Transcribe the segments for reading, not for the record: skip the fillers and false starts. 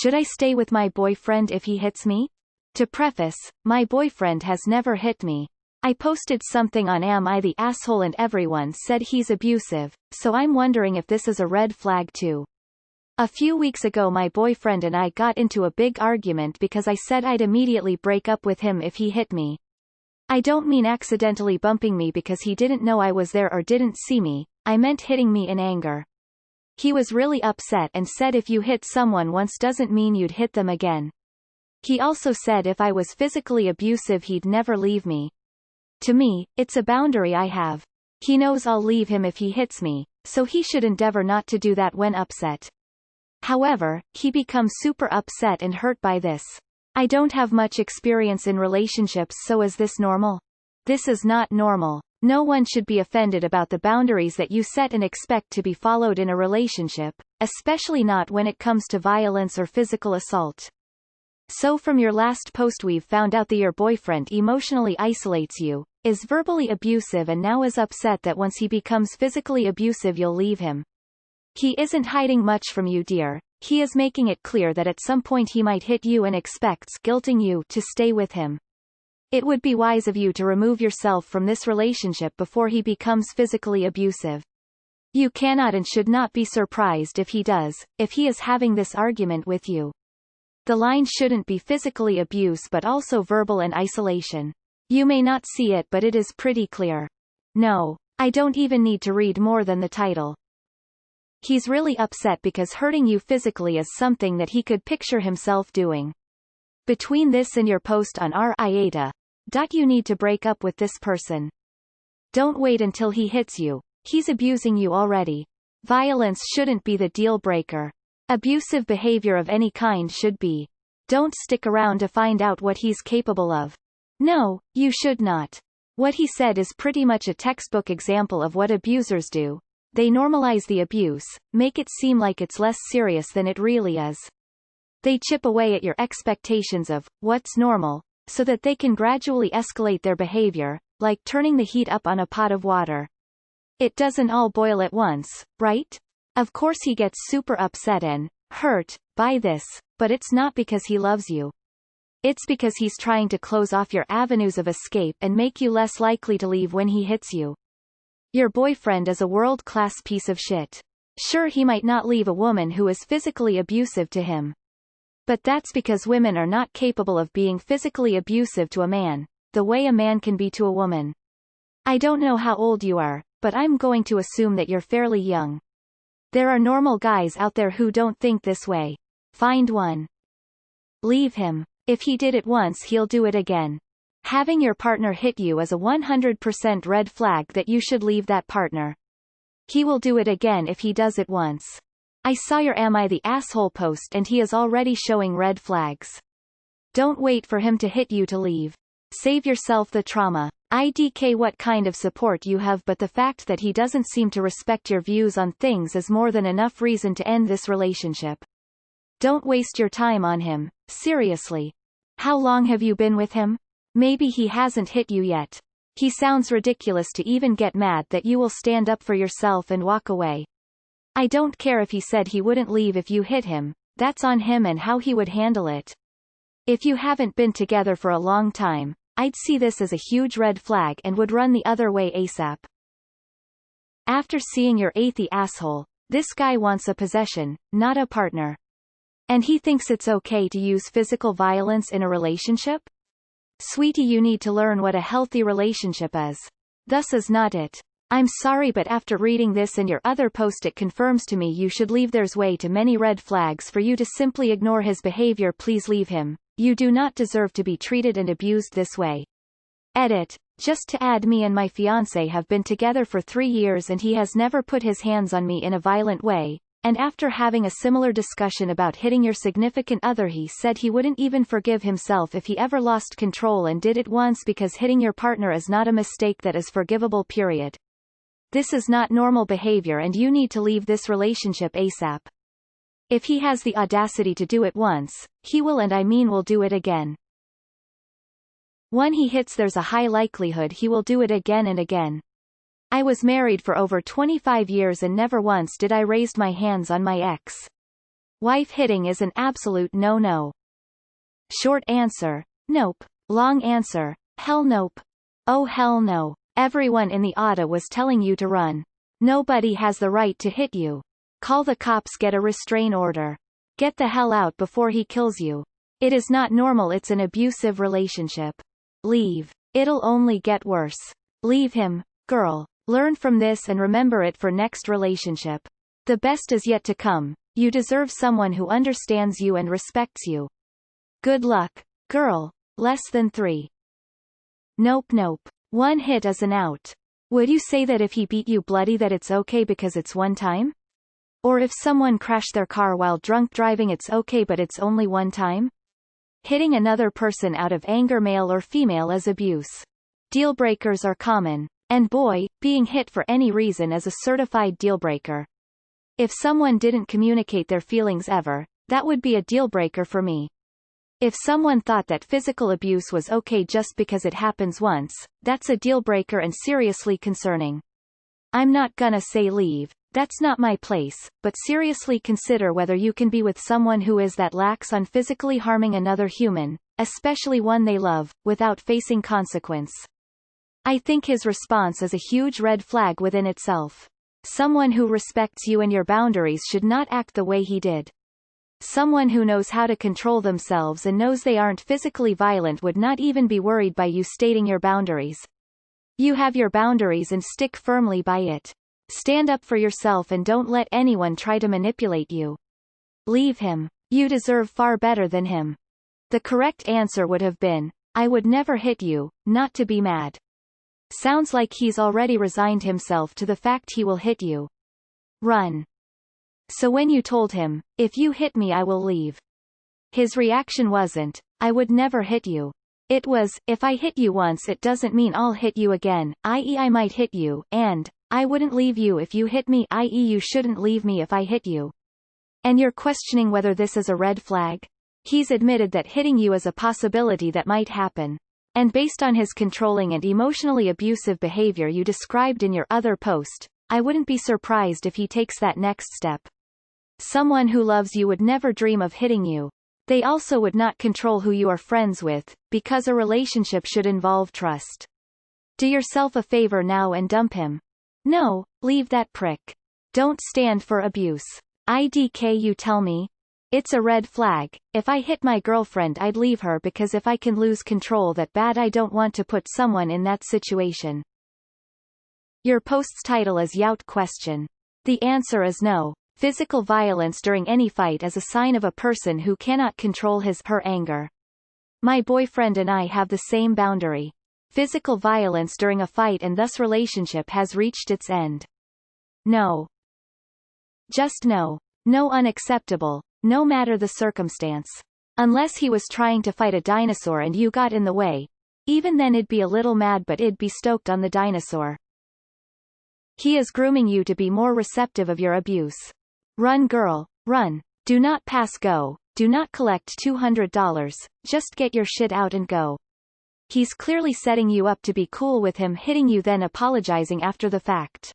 Should I stay with my boyfriend if he hits me? To preface, my boyfriend has never hit me. I posted something on Am I the Asshole and everyone said he's abusive, so I'm wondering if this is a red flag too. A few weeks ago my boyfriend and I got into a big argument because I said I'd immediately break up with him if he hit me. I don't mean accidentally bumping me because he didn't know I was there or didn't see me, I meant hitting me in anger. He was really upset and said if you hit someone once doesn't mean you'd hit them again. He also said if I was physically abusive he'd never leave me. To me, it's a boundary I have. He knows I'll leave him if he hits me, so he should endeavor not to do that when upset. However, he becomes super upset and hurt by this. I don't have much experience in relationships, so is this normal? This is not normal. No one should be offended about the boundaries that you set and expect to be followed in a relationship, especially not when it comes to violence or physical assault. So from your last post we've found out that your boyfriend emotionally isolates you, is verbally abusive and now is upset that once he becomes physically abusive you'll leave him. He isn't hiding much from you, dear. He is making it clear that at some point he might hit you and expects guilting you to stay with him. It would be wise of you to remove yourself from this relationship before he becomes physically abusive. You cannot and should not be surprised if he does, if he is having this argument with you. The line shouldn't be physically abuse but also verbal and isolation. You may not see it but it is pretty clear. No, I don't even need to read more than the title. He's really upset because hurting you physically is something that he could picture himself doing. Between this and your post on r.iata, you need to break up with this person. Don't wait until he hits you. He's abusing you already. Violence shouldn't be the deal breaker. Abusive behavior of any kind should be. Don't stick around to find out what he's capable of. No, you should not. What he said is pretty much a textbook example of what abusers do. They normalize the abuse, make it seem like it's less serious than it really is. They chip away at your expectations of what's normal, so that they can gradually escalate their behavior, like turning the heat up on a pot of water. It doesn't all boil at once, right? Of course he gets super upset and hurt by this, but it's not because he loves you. It's because he's trying to close off your avenues of escape and make you less likely to leave when he hits you. Your boyfriend is a world-class piece of shit. Sure, he might not leave a woman who is physically abusive to him. But that's because women are not capable of being physically abusive to a man, the way a man can be to a woman. I don't know how old you are, but I'm going to assume that you're fairly young. There are normal guys out there who don't think this way. Find one. Leave him. If he did it once he'll do it again. Having your partner hit you is a 100% red flag that you should leave that partner. He will do it again if he does it once. I saw your Am I the Asshole post and he is already showing red flags. Don't wait for him to hit you to leave. Save yourself the trauma. IDK what kind of support you have, but the fact that he doesn't seem to respect your views on things is more than enough reason to end this relationship. Don't waste your time on him, seriously. How long have you been with him? Maybe he hasn't hit you yet. He sounds ridiculous to even get mad that you will stand up for yourself and walk away. I don't care if he said he wouldn't leave if you hit him, that's on him and how he would handle it. If you haven't been together for a long time, I'd see this as a huge red flag and would run the other way ASAP. After seeing your the asshole, this guy wants a possession, not a partner. And he thinks it's okay to use physical violence in a relationship? Sweetie, you need to learn what a healthy relationship is. Thus is not it. I'm sorry, but after reading this and your other post it confirms to me you should leave. There's way too many red flags for you to simply ignore his behavior. Please leave him. You do not deserve to be treated and abused this way. Edit. Just to add, me and my fiancé have been together for 3 years and he has never put his hands on me in a violent way. And after having a similar discussion about hitting your significant other, he said he wouldn't even forgive himself if he ever lost control and did it once, because hitting your partner is not a mistake that is forgivable, period. This is not normal behavior and you need to leave this relationship ASAP. If he has the audacity to do it once, he will, and I mean will, do it again. When he hits, there's a high likelihood he will do it again and again. I was married for over 25 years and never once did I raise my hands on my ex. Wife hitting is an absolute no-no. Short answer, nope. Long answer, hell nope. Oh hell no. Everyone in the auto was telling you to run. Nobody has the right to hit you. Call the cops, get a restraint order. Get the hell out before he kills you. It is not normal, it's an abusive relationship. Leave. It'll only get worse. Leave him, girl. Learn from this and remember it for next relationship. The best is yet to come. You deserve someone who understands you and respects you. Good luck, girl. Less than 3. Nope nope. 1 hit is an out. Would you say that if he beat you bloody that it's okay because it's one time? Or if someone crashed their car while drunk driving it's okay but it's only one time? Hitting another person out of anger, male or female, is abuse. Deal breakers are common. And boy, being hit for any reason is a certified deal breaker. If someone didn't communicate their feelings ever, that would be a deal breaker for me. If someone thought that physical abuse was okay just because it happens once, that's a deal breaker and seriously concerning. I'm not gonna say leave, that's not my place, but seriously consider whether you can be with someone who is that lax on physically harming another human, especially one they love, without facing consequence. I think his response is a huge red flag within itself. Someone who respects you and your boundaries should not act the way he did. Someone who knows how to control themselves and knows they aren't physically violent would not even be worried by you stating your boundaries. You have your boundaries and stick firmly by it. Stand up for yourself and don't let anyone try to manipulate you. Leave him. You deserve far better than him. The correct answer would have been, I would never hit you, not to be mad. Sounds like he's already resigned himself to the fact he will hit you. Run. So when you told him, if you hit me I will leave. His reaction wasn't, I would never hit you. It was, if I hit you once it doesn't mean I'll hit you again, i.e. I might hit you, and, I wouldn't leave you if you hit me, i.e. you shouldn't leave me if I hit you. And you're questioning whether this is a red flag? He's admitted that hitting you is a possibility that might happen. And based on his controlling and emotionally abusive behavior you described in your other post, I wouldn't be surprised if he takes that next step. Someone who loves you would never dream of hitting you. They also would not control who you are friends with, because a relationship should involve trust. Do yourself a favor now and dump him. No, leave that prick. Don't stand for abuse. IDK, you tell me? It's a red flag. If I hit my girlfriend I'd leave her because if I can lose control that bad I don't want to put someone in that situation. Your post's title is Yout question. The answer is no. Physical violence during any fight is a sign of a person who cannot control his/her anger. My boyfriend and I have the same boundary. Physical violence during a fight and thus relationship has reached its end. No. Just no. No, unacceptable. No matter the circumstance. Unless he was trying to fight a dinosaur and you got in the way. Even then it'd be a little mad but it'd be stoked on the dinosaur. He is grooming you to be more receptive of your abuse. Run girl, run. Do not pass go. Do not collect $200. Just get your shit out and go. He's clearly setting you up to be cool with him hitting you then apologizing after the fact.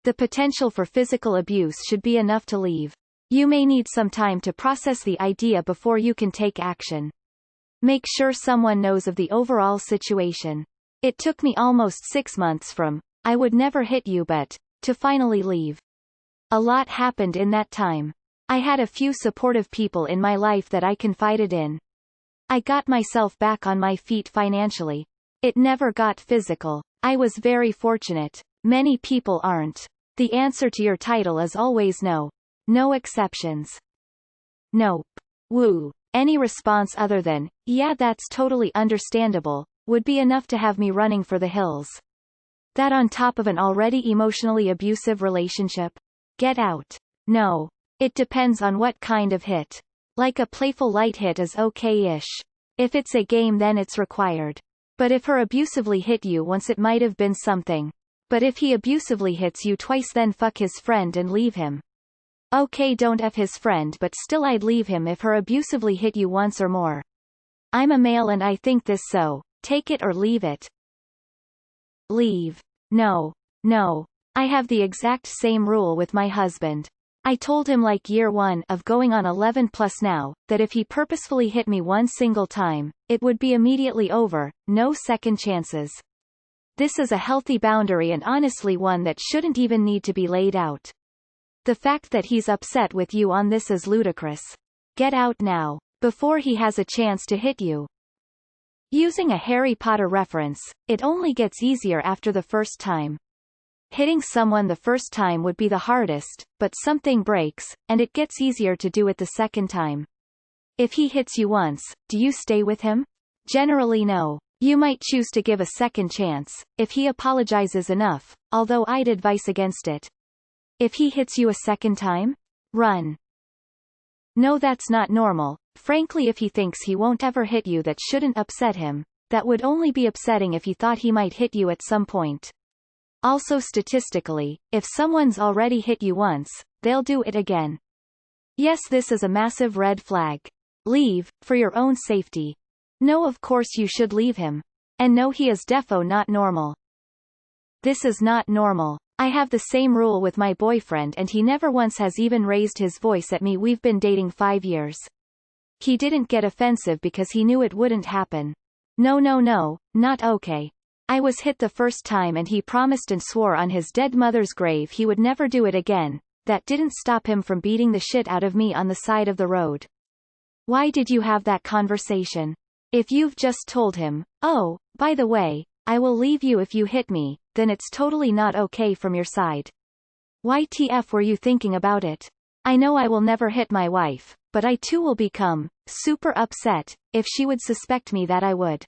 The potential for physical abuse should be enough to leave. You may need some time to process the idea before you can take action. Make sure someone knows of the overall situation. It took me almost 6 months from, I would never hit you but, to finally leave. A lot happened in that time. I had a few supportive people in my life that I confided in. I got myself back on my feet financially. It never got physical. I was very fortunate. Many people aren't. The answer to your title is always no. No exceptions. Nope. Woo. Any response other than, yeah that's totally understandable, would be enough to have me running for the hills. That on top of an already emotionally abusive relationship? Get out. No. It depends on what kind of hit. Like a playful light hit is okay-ish. If it's a game then it's required. But if her abusively hit you once it might have been something. But if he abusively hits you twice then fuck his friend and leave him. Okay, don't F his friend but still I'd leave him if her abusively hit you once or more. I'm a male and I think this, so take it or leave it. Leave. No. No. I have the exact same rule with my husband. I told him like year 1 of going on 11 plus now, that if he purposefully hit me one single time, it would be immediately over, no second chances. This is a healthy boundary and honestly one that shouldn't even need to be laid out. The fact that he's upset with you on this is ludicrous. Get out now, before he has a chance to hit you. Using a Harry Potter reference, it only gets easier after the first time. Hitting someone the first time would be the hardest, but something breaks, and it gets easier to do it the second time. If he hits you once, do you stay with him? Generally no. You might choose to give a second chance, if he apologizes enough, although I'd advise against it. If he hits you a second time? Run. No, that's not normal. Frankly, if he thinks he won't ever hit you, that shouldn't upset him. That would only be upsetting if he thought he might hit you at some point. Also, statistically, if someone's already hit you once, they'll do it again. Yes, this is a massive red flag. Leave, for your own safety. No, of course you should leave him. And no, he is defo not normal. This is not normal. I have the same rule with my boyfriend and he never once has even raised his voice at me. We've been dating 5 years. He didn't get offensive because he knew it wouldn't happen. No, not okay. I was hit the first time and he promised and swore on his dead mother's grave he would never do it again. That didn't stop him from beating the shit out of me on the side of the road. Why did you have that conversation? If you've just told him, oh, by the way, I will leave you if you hit me, then it's totally not okay from your side. YTF were you thinking about it? I know I will never hit my wife, but I too will become super upset if she would suspect me that I would.